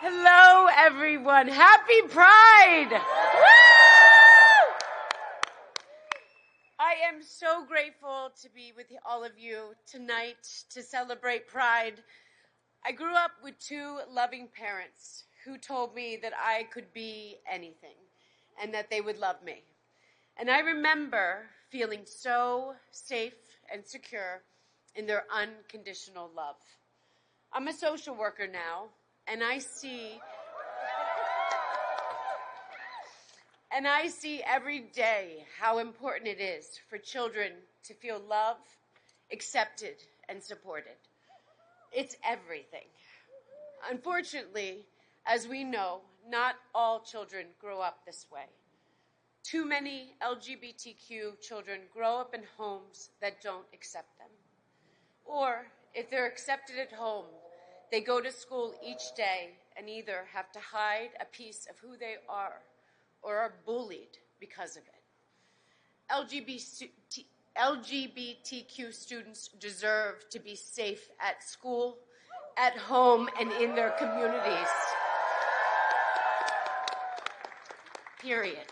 Hello, everyone. Happy Pride! Woo! I am so grateful to be with all of you tonight to celebrate Pride. I grew up with two loving parents who told me that I could be anything and that they would love me. And I remember feeling so safe and secure in their unconditional love. I'm a social worker now, and I see every day how important it is for children to feel loved, accepted, and supported. It's everything. Unfortunately, as we know, not all children grow up this way. Too many LGBTQ children grow up in homes that don't accept them. Or, if they're accepted at home, they go to school each day and either have to hide a piece of who they are or are bullied because of it. LGBTQ students deserve to be safe at school, at home, and in their communities. Period.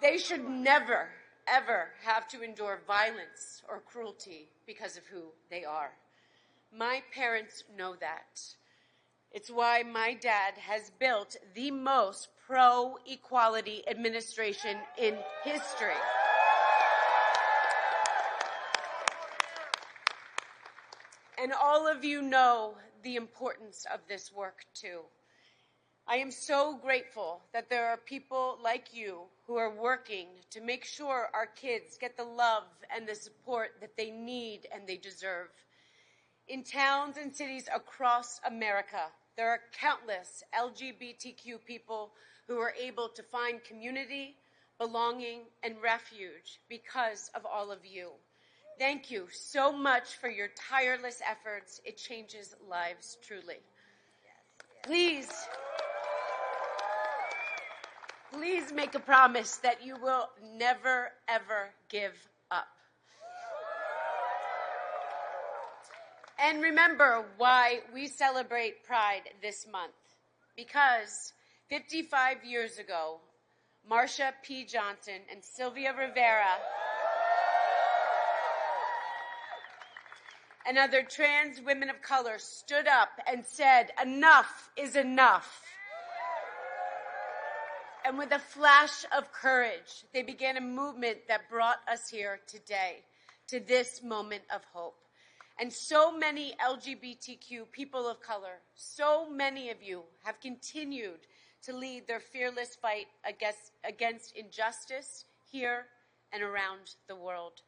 They should never, ever have to endure violence or cruelty because of who they are. My parents know that. It's why my dad has built the most pro-equality administration in history. And all of you know the importance of this work, too. I am so grateful that there are people like you who are working to make sure our kids get the love and the support that they need and they deserve. In towns and cities across America, there are countless LGBTQ people who are able to find community, belonging, and refuge because of all of you. Thank you so much for your tireless efforts. It changes lives, truly. Please make a promise that you will never, ever give up. And remember why we celebrate Pride this month. Because 55 years ago, Marsha P. Johnson and Sylvia Rivera and other trans women of color stood up and said, "Enough is enough." And with a flash of courage, they began a movement that brought us here today, to this moment of hope. And so many LGBTQ people of color, so many of you have continued to lead their fearless fight against injustice here and around the world.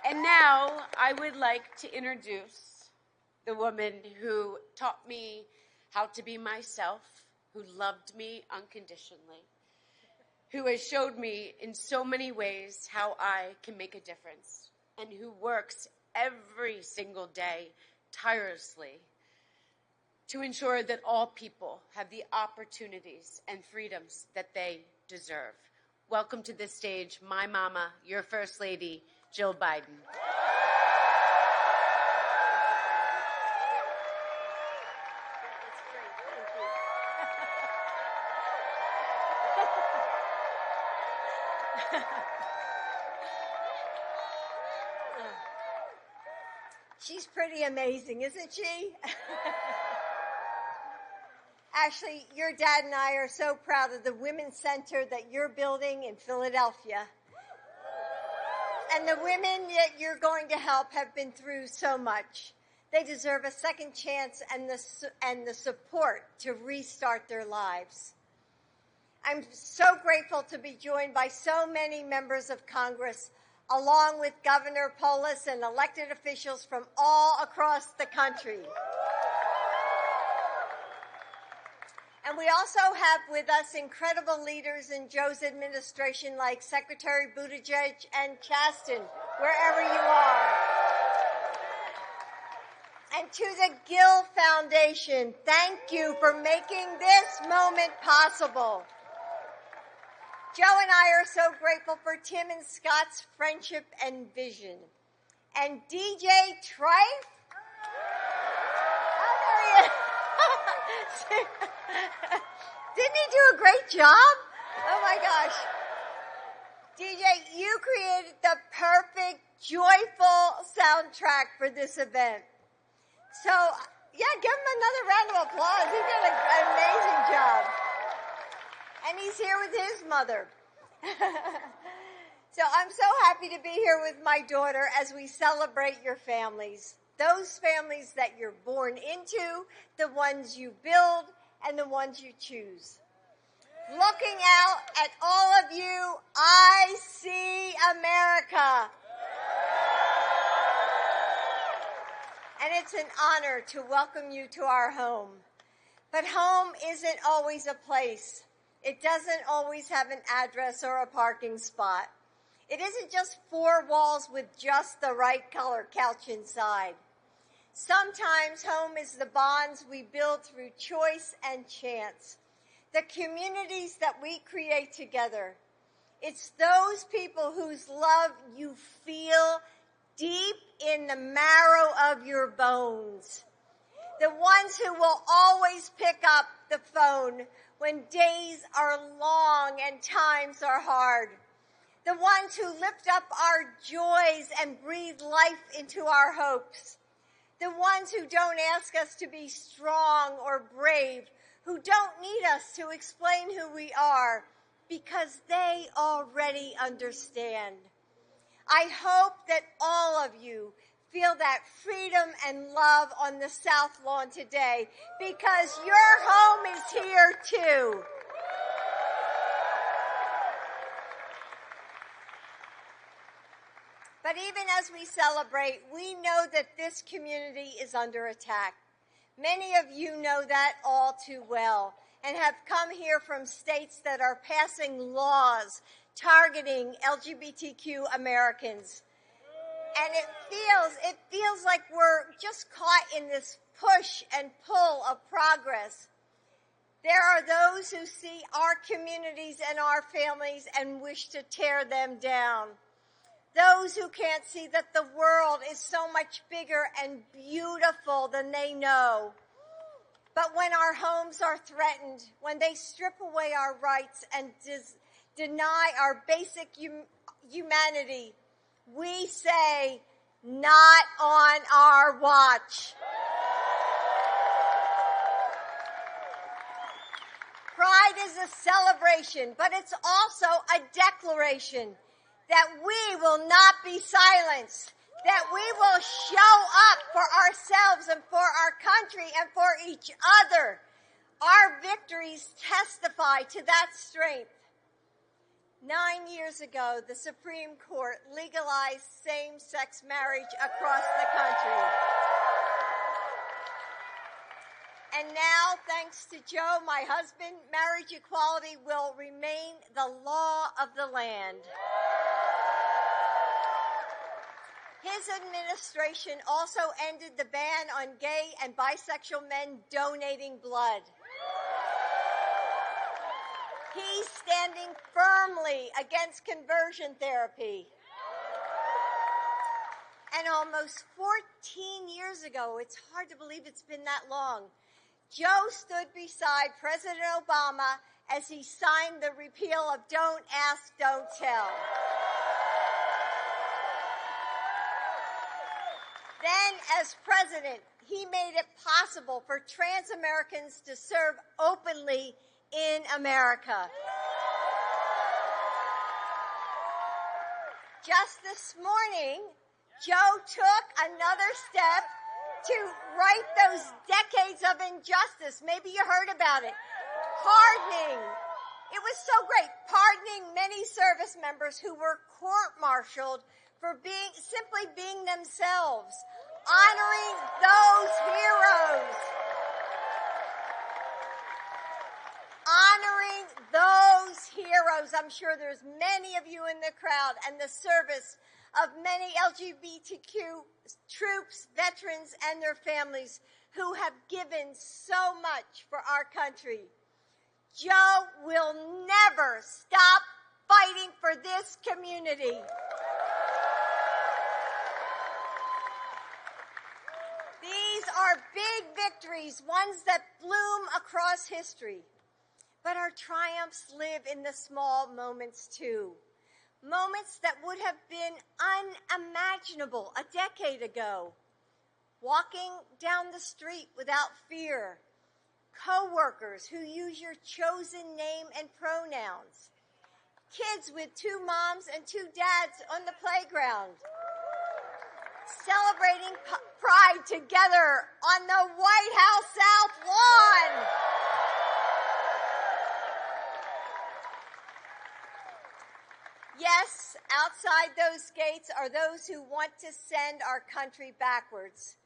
And now I would like to introduce the woman who taught me how to be myself, who loved me unconditionally, who has showed me in so many ways how I can make a difference, and who works every single day tirelessly to ensure that all people have the opportunities and freedoms that they deserve. Welcome to the stage, my mama, your First Lady, Jill Biden. She's pretty amazing, isn't she? Actually, your dad and I are so proud of the Women's Center that you're building in Philadelphia. And the women that you're going to help have been through so much. They deserve a second chance and the support to restart their lives. I'm so grateful to be joined by so many members of Congress, along with Governor Polis and elected officials from all across the country. And we also have with us incredible leaders in Joe's administration like Secretary Buttigieg and Chasten, wherever you are. And to the Gill Foundation, thank you for making this moment possible. Joe and I are so grateful for Tim and Scott's friendship and vision. And DJ Trife? Oh, there he is. Didn't he do a great job? Oh my gosh. DJ, you created the perfect, joyful soundtrack for this event. So, yeah, give him another round of applause. He did an amazing job. And he's here with his mother. So I'm so happy to be here with my daughter as we celebrate your families. Those families that you're born into, the ones you build, and the ones you choose. Looking out at all of you, I see America. And it's an honor to welcome you to our home. But home isn't always a place. It doesn't always have an address or a parking spot. It isn't just four walls with just the right color couch inside. Sometimes home is the bonds we build through choice and chance, the communities that we create together. It's those people whose love you feel deep in the marrow of your bones. The ones who will always pick up the phone when days are long and times are hard. The ones who lift up our joys and breathe life into our hopes. The ones who don't ask us to be strong or brave, who don't need us to explain who we are, because they already understand. I hope that all of you feel that freedom and love on the South Lawn today, because your home is here too. But even as we celebrate, we know that this community is under attack. Many of you know that all too well and have come here from states that are passing laws targeting LGBTQ Americans. And it feels like we're just caught in this push and pull of progress. There are those who see our communities and our families and wish to tear them down. Those who can't see that the world is so much bigger and beautiful than they know. But when our homes are threatened, when they strip away our rights and deny our basic humanity, we say, not on our watch. Pride is a celebration, but it's also a declaration that we will not be silenced, that we will show up for ourselves and for our country and for each other. Our victories testify to that strength. 9 years ago, the Supreme Court legalized same-sex marriage across the country. And now, thanks to Joe, my husband, marriage equality will remain the law of the land. His administration also ended the ban on gay and bisexual men donating blood. He's standing firmly against conversion therapy. And almost 14 years ago, it's hard to believe it's been that long, Joe stood beside President Obama as he signed the repeal of Don't Ask, Don't Tell. Then, as president, he made it possible for trans Americans to serve openly in America. Just this morning, Joe took another step to right those decades of injustice. Maybe you heard about it. Pardoning. It was so great. Pardoning many service members who were court-martialed for simply being themselves. Honoring those heroes. Honoring those heroes. I'm sure there's many of you in the crowd, and the service of many LGBTQ troops, veterans, and their families who have given so much for our country. Joe will never stop fighting for this community. These are big victories, ones that bloom across history. But our triumphs live in the small moments too. Moments that would have been unimaginable a decade ago. Walking down the street without fear. Co-workers who use your chosen name and pronouns. Kids with 2 moms and 2 dads on the playground. Celebrating Pride together on the White House South lawn. Yes, outside those gates are those who want to send our country backwards.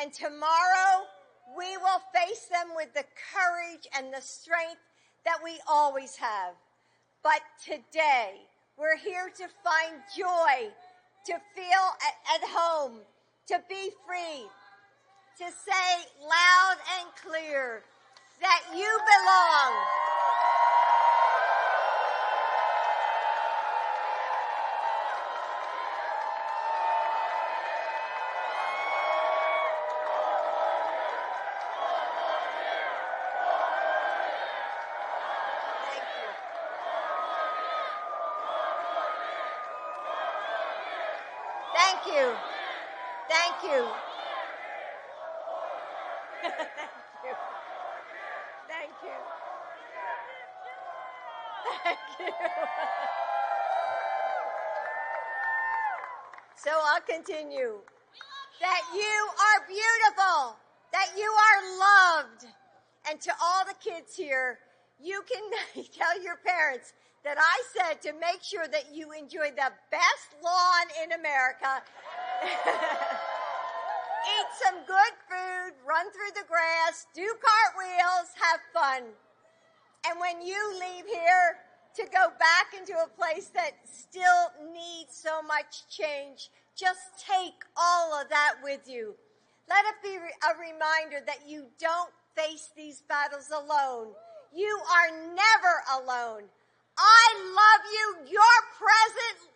And tomorrow, we will face them with the courage and the strength that we always have. But today, we're here to find joy, to feel at home, to be free, to say loud and clear that you belong. Thank you. Thank you. Thank you. Thank you. Thank you. So I'll continue. That you are beautiful. That you are loved. And to all the kids here, you can tell your parents that I said to make sure that you enjoy the best lawn in America. Eat some good food, run through the grass, do cartwheels, have fun. And when you leave here to go back into a place that still needs so much change, just take all of that with you. Let it be a reminder that you don't face these battles alone. You are never alone. I love you. Your presence